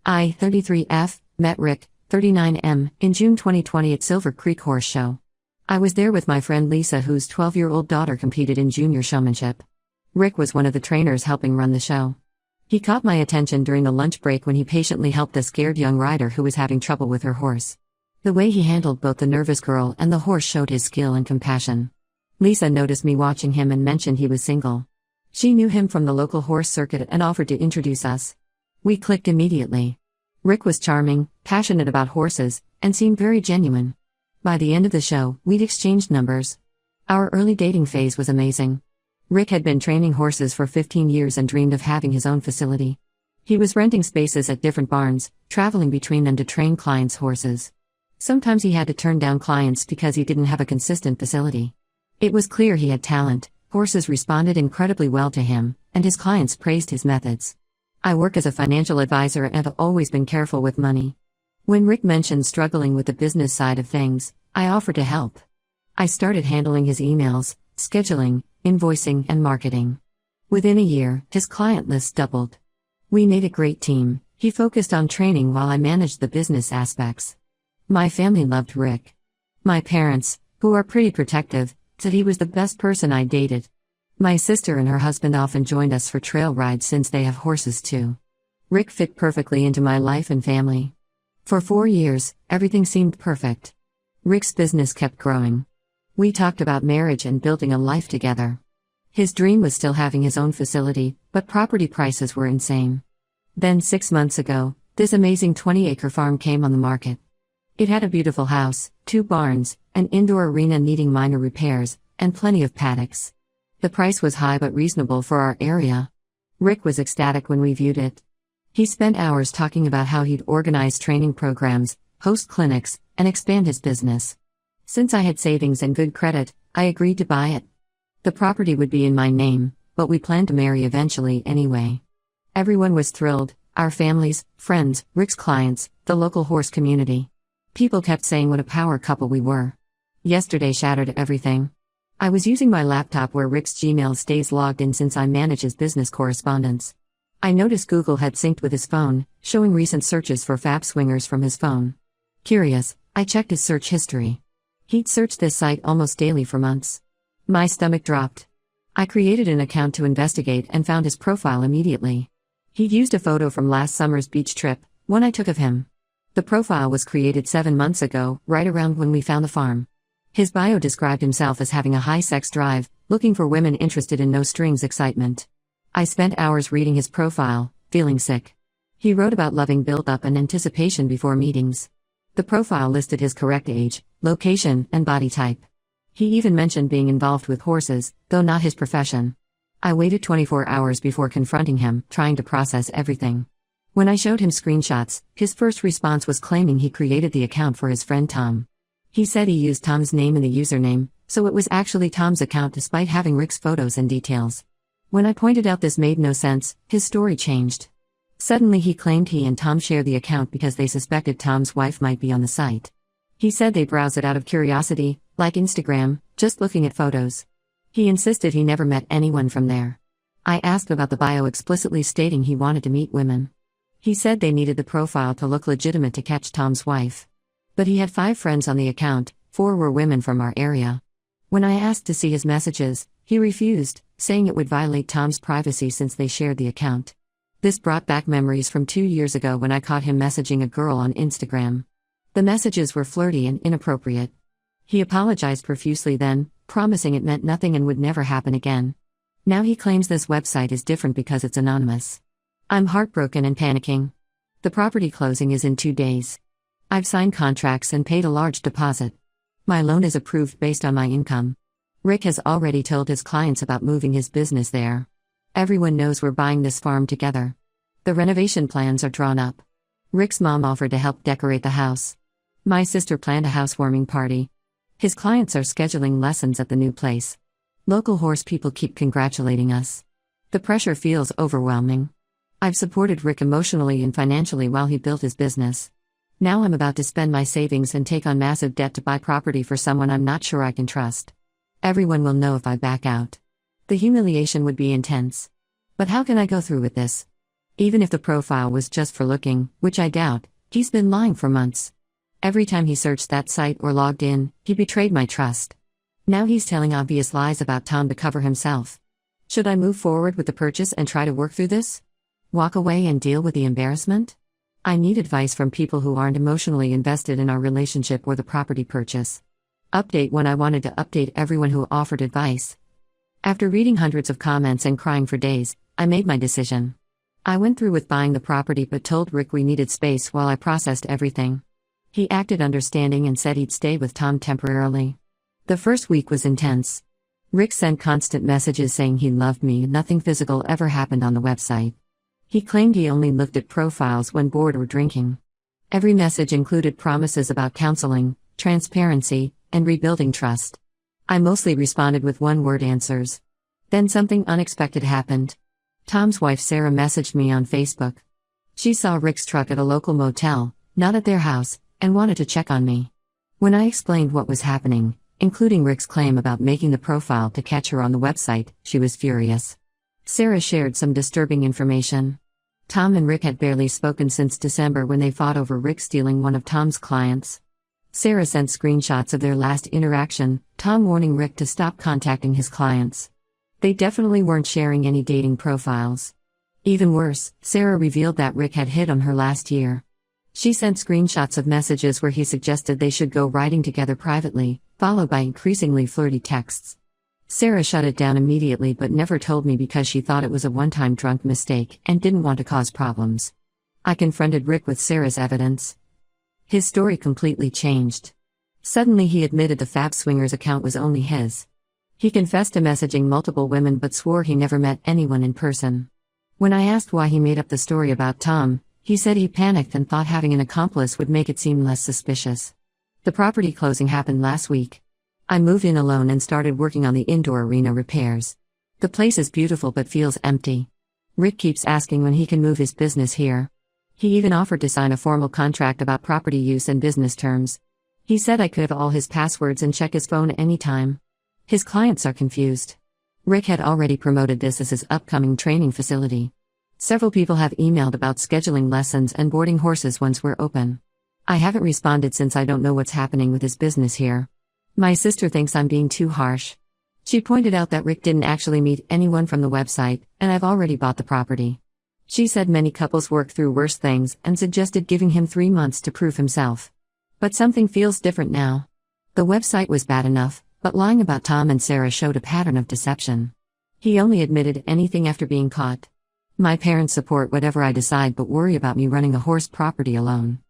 I, 33F, met Rick, 39M, in June 2020 at Silver Creek Horse Show. I was there with my friend Lisa, whose 12-year-old daughter competed in junior showmanship. Rick was one of the trainers helping run the show. He caught my attention during the lunch break when he patiently helped a scared young rider who was having trouble with her horse. The way he handled both the nervous girl and the horse showed his skill and compassion. Lisa noticed me watching him and mentioned he was single. She knew him from the local horse circuit and offered to introduce us. We clicked immediately. Rick was charming, passionate about horses, and seemed very genuine. By the end of the show, we'd exchanged numbers. Our early dating phase was amazing. Rick had been training horses for 15 years and dreamed of having his own facility. He was renting spaces at different barns, traveling between them to train clients' horses. Sometimes he had to turn down clients because he didn't have a consistent facility. It was clear he had talent, horses responded incredibly well to him, and his clients praised his methods. I work as a financial advisor and have always been careful with money. When Rick mentioned struggling with the business side of things, I offered to help. I started handling his emails, scheduling, invoicing, and marketing. Within a year, his client list doubled. We made a great team. He focused on training while I managed the business aspects. My family loved Rick. My parents, who are pretty protective, said he was the best person I dated. My sister and her husband often joined us for trail rides since they have horses too. Rick fit perfectly into my life and family. For 4 years, everything seemed perfect. Rick's business kept growing. We talked about marriage and building a life together. His dream was still having his own facility, but property prices were insane. Then 6 months ago, this amazing 20-acre farm came on the market. It had a beautiful house, 2 barns, an indoor arena needing minor repairs, and plenty of paddocks. The price was high but reasonable for our area. Rick was ecstatic when we viewed it. He spent hours talking about how he'd organize training programs, host clinics, and expand his business. Since I had savings and good credit, I agreed to buy it. The property would be in my name, but we planned to marry eventually anyway. Everyone was thrilled, our families, friends, Rick's clients, the local horse community. People kept saying what a power couple we were. Yesterday shattered everything. I was using my laptop where Rick's Gmail stays logged in since I manage his business correspondence. I noticed Google had synced with his phone, showing recent searches for fab swingers from his phone. Curious, I checked his search history. He'd searched this site almost daily for months. My stomach dropped. I created an account to investigate and found his profile immediately. He'd used a photo from last summer's beach trip, one I took of him. The profile was created 7 months ago, right around when we found the farm. His bio described himself as having a high sex drive, looking for women interested in no-strings excitement. I spent hours reading his profile, feeling sick. He wrote about loving build-up and anticipation before meetings. The profile listed his correct age, location, and body type. He even mentioned being involved with horses, though not his profession. I waited 24 hours before confronting him, trying to process everything. When I showed him screenshots, his first response was claiming he created the account for his friend Tom. He said he used Tom's name in the username, so it was actually Tom's account despite having Rick's photos and details. When I pointed out this made no sense, his story changed. Suddenly he claimed he and Tom shared the account because they suspected Tom's wife might be on the site. He said they browsed it out of curiosity, like Instagram, just looking at photos. He insisted he never met anyone from there. I asked about the bio explicitly stating he wanted to meet women. He said they needed the profile to look legitimate to catch Tom's wife. But he had 5 friends on the account, 4 were women from our area. When I asked to see his messages, he refused, saying it would violate Tom's privacy since they shared the account. This brought back memories from 2 years ago when I caught him messaging a girl on Instagram. The messages were flirty and inappropriate. He apologized profusely then, promising it meant nothing and would never happen again. Now he claims this website is different because it's anonymous. I'm heartbroken and panicking. The property closing is in 2 days. I've signed contracts and paid a large deposit. My loan is approved based on my income. Rick has already told his clients about moving his business there. Everyone knows we're buying this farm together. The renovation plans are drawn up. Rick's mom offered to help decorate the house. My sister planned a housewarming party. His clients are scheduling lessons at the new place. Local horse people keep congratulating us. The pressure feels overwhelming. I've supported Rick emotionally and financially while he built his business. Now I'm about to spend my savings and take on massive debt to buy property for someone I'm not sure I can trust. Everyone will know if I back out. The humiliation would be intense. But how can I go through with this? Even if the profile was just for looking, which I doubt, he's been lying for months. Every time he searched that site or logged in, he betrayed my trust. Now he's telling obvious lies about Tom to cover himself. Should I move forward with the purchase and try to work through this? Walk away and deal with the embarrassment? I need advice from people who aren't emotionally invested in our relationship or the property purchase. Update: when I wanted to update everyone who offered advice. After reading hundreds of comments and crying for days, I made my decision. I went through with buying the property but told Rick we needed space while I processed everything. He acted understanding and said he'd stay with Tom temporarily. The first week was intense. Rick sent constant messages saying he loved me and nothing physical ever happened on the website. He claimed he only looked at profiles when bored or drinking. Every message included promises about counseling, transparency, and rebuilding trust. I mostly responded with one-word answers. Then something unexpected happened. Tom's wife Sarah messaged me on Facebook. She saw Rick's truck at a local motel, not at their house, and wanted to check on me. When I explained what was happening, including Rick's claim about making the profile to catch her on the website, she was furious. Sarah shared some disturbing information. Tom and Rick had barely spoken since December when they fought over Rick stealing one of Tom's clients. Sarah sent screenshots of their last interaction, Tom warning Rick to stop contacting his clients. They definitely weren't sharing any dating profiles. Even worse, Sarah revealed that Rick had hit on her last year. She sent screenshots of messages where he suggested they should go riding together privately, followed by increasingly flirty texts. Sarah shut it down immediately but never told me because she thought it was a one-time drunk mistake and didn't want to cause problems. I confronted Rick with Sarah's evidence. His story completely changed. Suddenly he admitted the Fab Swingers account was only his. He confessed to messaging multiple women but swore he never met anyone in person. When I asked why he made up the story about Tom, he said he panicked and thought having an accomplice would make it seem less suspicious. The property closing happened last week. I moved in alone and started working on the indoor arena repairs. The place is beautiful but feels empty. Rick keeps asking when he can move his business here. He even offered to sign a formal contract about property use and business terms. He said I could have all his passwords and check his phone anytime. His clients are confused. Rick had already promoted this as his upcoming training facility. Several people have emailed about scheduling lessons and boarding horses once we're open. I haven't responded since I don't know what's happening with his business here. My sister thinks I'm being too harsh. She pointed out that Rick didn't actually meet anyone from the website, and I've already bought the property. She said many couples work through worse things and suggested giving him 3 months to prove himself. But something feels different now. The website was bad enough, but lying about Tom and Sarah showed a pattern of deception. He only admitted anything after being caught. My parents support whatever I decide but worry about me running a horse property alone.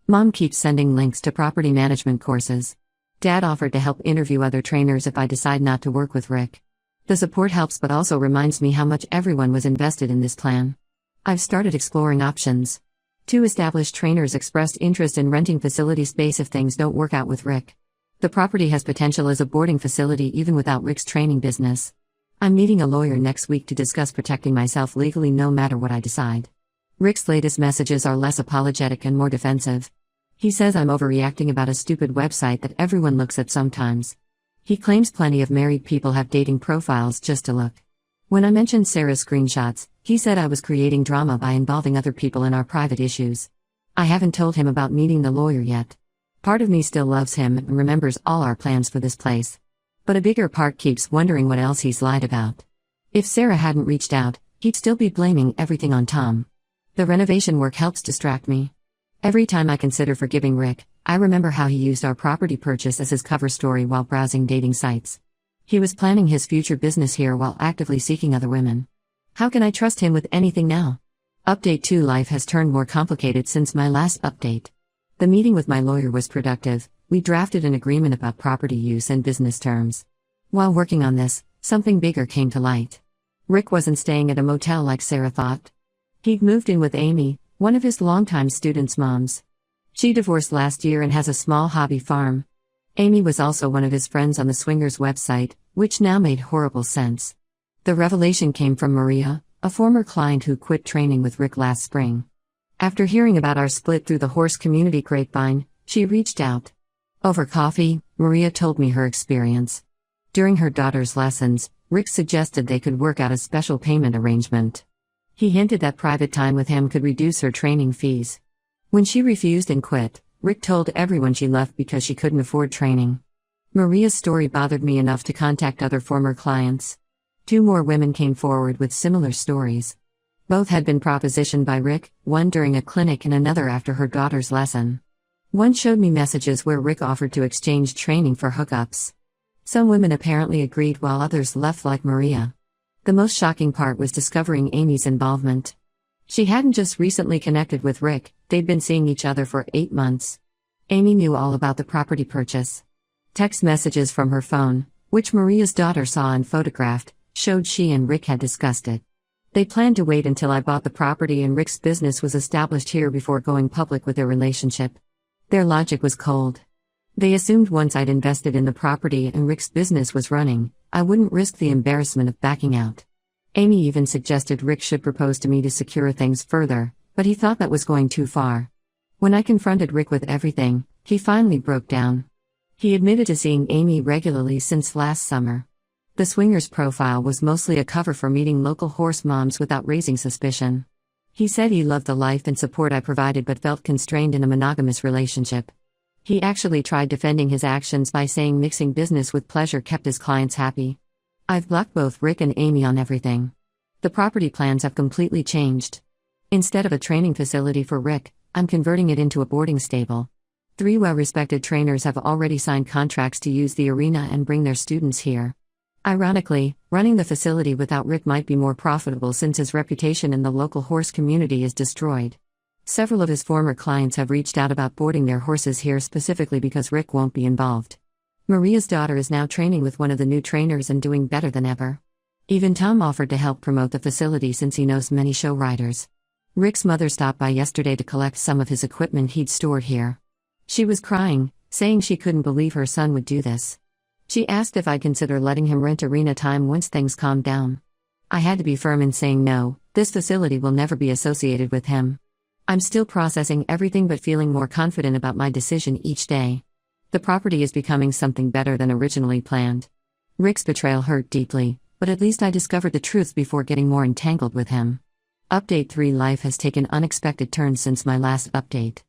Mom keeps sending links to property management courses. Dad offered to help interview other trainers if I decide not to work with Rick. The support helps but also reminds me how much everyone was invested in this plan. I've started exploring options. 2 established trainers expressed interest in renting facility space if things don't work out with Rick. The property has potential as a boarding facility even without Rick's training business. I'm meeting a lawyer next week to discuss protecting myself legally no matter what I decide. Rick's latest messages are less apologetic and more defensive. He says I'm overreacting about a stupid website that everyone looks at sometimes. He claims plenty of married people have dating profiles just to look. When I mentioned Sarah's screenshots, he said I was creating drama by involving other people in our private issues. I haven't told him about meeting the lawyer yet. Part of me still loves him and remembers all our plans for this place. But a bigger part keeps wondering what else he's lied about. If Sarah hadn't reached out, he'd still be blaming everything on Tom. The renovation work helps distract me. Every time I consider forgiving Rick, I remember how he used our property purchase as his cover story while browsing dating sites. He was planning his future business here while actively seeking other women. How can I trust him with anything now? Update 2: Life has turned more complicated since my last update. The meeting with my lawyer was productive. We drafted an agreement about property use and business terms. While working on this, something bigger came to light. Rick wasn't staying at a motel like Sarah thought. He'd moved in with Amy, one of his longtime students' moms. She divorced last year and has a small hobby farm. Amy was also one of his friends on the Swingers website, which now made horrible sense. The revelation came from Maria, a former client who quit training with Rick last spring. After hearing about our split through the horse community grapevine, she reached out. Over coffee, Maria told me her experience. During her daughter's lessons, Rick suggested they could work out a special payment arrangement. He hinted that private time with him could reduce her training fees. When she refused and quit, Rick told everyone she left because she couldn't afford training. Maria's story bothered me enough to contact other former clients. 2 more women came forward with similar stories. Both had been propositioned by Rick, one during a clinic and another after her daughter's lesson. One showed me messages where Rick offered to exchange training for hookups. Some women apparently agreed while others left like Maria. The most shocking part was discovering Amy's involvement. She hadn't just recently connected with Rick, they'd been seeing each other for 8 months. Amy knew all about the property purchase. Text messages from her phone, which Maria's daughter saw and photographed, showed she and Rick had discussed it. They planned to wait until I bought the property and Rick's business was established here before going public with their relationship. Their logic was cold. They assumed once I'd invested in the property and Rick's business was running, I wouldn't risk the embarrassment of backing out. Amy even suggested Rick should propose to me to secure things further, but he thought that was going too far. When I confronted Rick with everything, he finally broke down. He admitted to seeing Amy regularly since last summer. The swinger's profile was mostly a cover for meeting local horse moms without raising suspicion. He said he loved the life and support I provided but felt constrained in a monogamous relationship. He actually tried defending his actions by saying mixing business with pleasure kept his clients happy. I've blocked both Rick and Amy on everything. The property plans have completely changed. Instead of a training facility for Rick, I'm converting it into a boarding stable. 3 well-respected trainers have already signed contracts to use the arena and bring their students here. Ironically, running the facility without Rick might be more profitable since his reputation in the local horse community is destroyed. Several of his former clients have reached out about boarding their horses here specifically because Rick won't be involved. Maria's daughter is now training with one of the new trainers and doing better than ever. Even Tom offered to help promote the facility since he knows many show riders. Rick's mother stopped by yesterday to collect some of his equipment he'd stored here. She was crying, saying she couldn't believe her son would do this. She asked if I'd consider letting him rent arena time once things calmed down. I had to be firm in saying no, this facility will never be associated with him. I'm still processing everything but feeling more confident about my decision each day. The property is becoming something better than originally planned. Rick's betrayal hurt deeply, but at least I discovered the truth before getting more entangled with him. Update 3: Life has taken unexpected turns since my last update.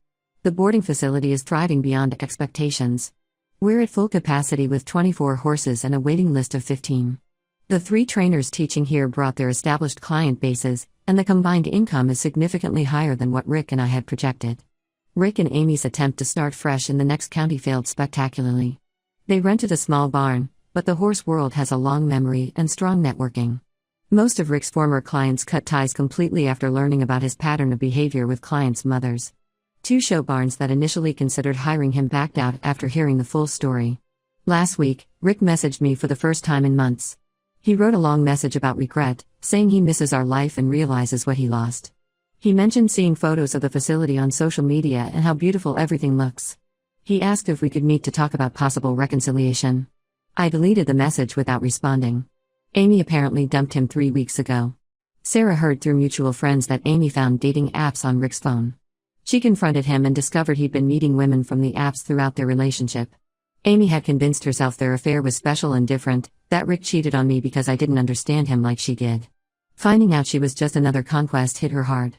The boarding facility is thriving beyond expectations. We're at full capacity with 24 horses and a waiting list of 15. The 3 trainers teaching here brought their established client bases, and the combined income is significantly higher than what Rick and I had projected. Rick and Amy's attempt to start fresh in the next county failed spectacularly. They rented a small barn, but the horse world has a long memory and strong networking. Most of Rick's former clients cut ties completely after learning about his pattern of behavior with clients' mothers. 2 show barns that initially considered hiring him backed out after hearing the full story. Last week, Rick messaged me for the first time in months. He wrote a long message about regret, saying he misses our life and realizes what he lost. He mentioned seeing photos of the facility on social media and how beautiful everything looks. He asked if we could meet to talk about possible reconciliation. I deleted the message without responding. Amy apparently dumped him 3 weeks ago. Sarah heard through mutual friends that Amy found dating apps on Rick's phone. She confronted him and discovered he'd been meeting women from the apps throughout their relationship. Amy had convinced herself their affair was special and different, that Rick cheated on me because I didn't understand him like she did. Finding out she was just another conquest hit her hard.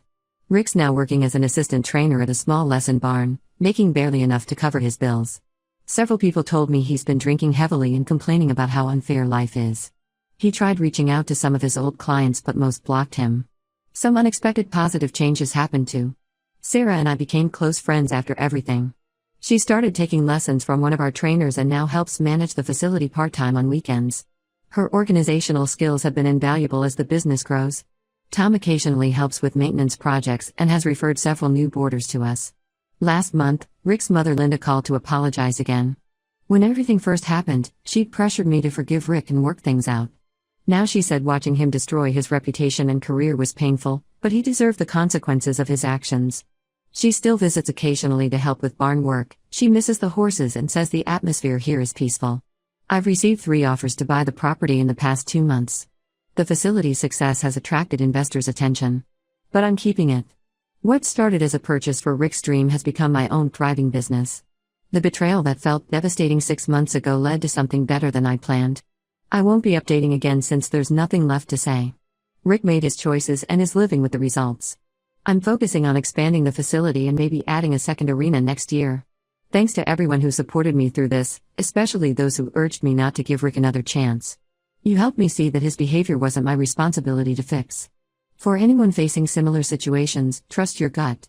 Rick's now working as an assistant trainer at a small lesson barn, making barely enough to cover his bills. Several people told me he's been drinking heavily and complaining about how unfair life is. He tried reaching out to some of his old clients but most blocked him. Some unexpected positive changes happened too. Sarah and I became close friends after everything. She started taking lessons from one of our trainers and now helps manage the facility part-time on weekends. Her organizational skills have been invaluable as the business grows. Tom occasionally helps with maintenance projects and has referred several new boarders to us. Last month, Rick's mother Linda called to apologize again. When everything first happened, she'd pressured me to forgive Rick and work things out. Now she said watching him destroy his reputation and career was painful, but he deserved the consequences of his actions. She still visits occasionally to help with barn work. She misses the horses and says the atmosphere here is peaceful. I've received 3 offers to buy the property in the past 2 months. The facility's success has attracted investors' attention. But I'm keeping it. What started as a purchase for Rick's dream has become my own thriving business. The betrayal that felt devastating 6 months ago led to something better than I planned. I won't be updating again since there's nothing left to say. Rick made his choices and is living with the results. I'm focusing on expanding the facility and maybe adding a second arena next year. Thanks to everyone who supported me through this, especially those who urged me not to give Rick another chance. You helped me see that his behavior wasn't my responsibility to fix. For anyone facing similar situations, trust your gut.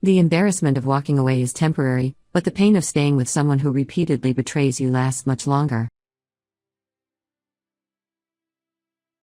The embarrassment of walking away is temporary, but the pain of staying with someone who repeatedly betrays you lasts much longer.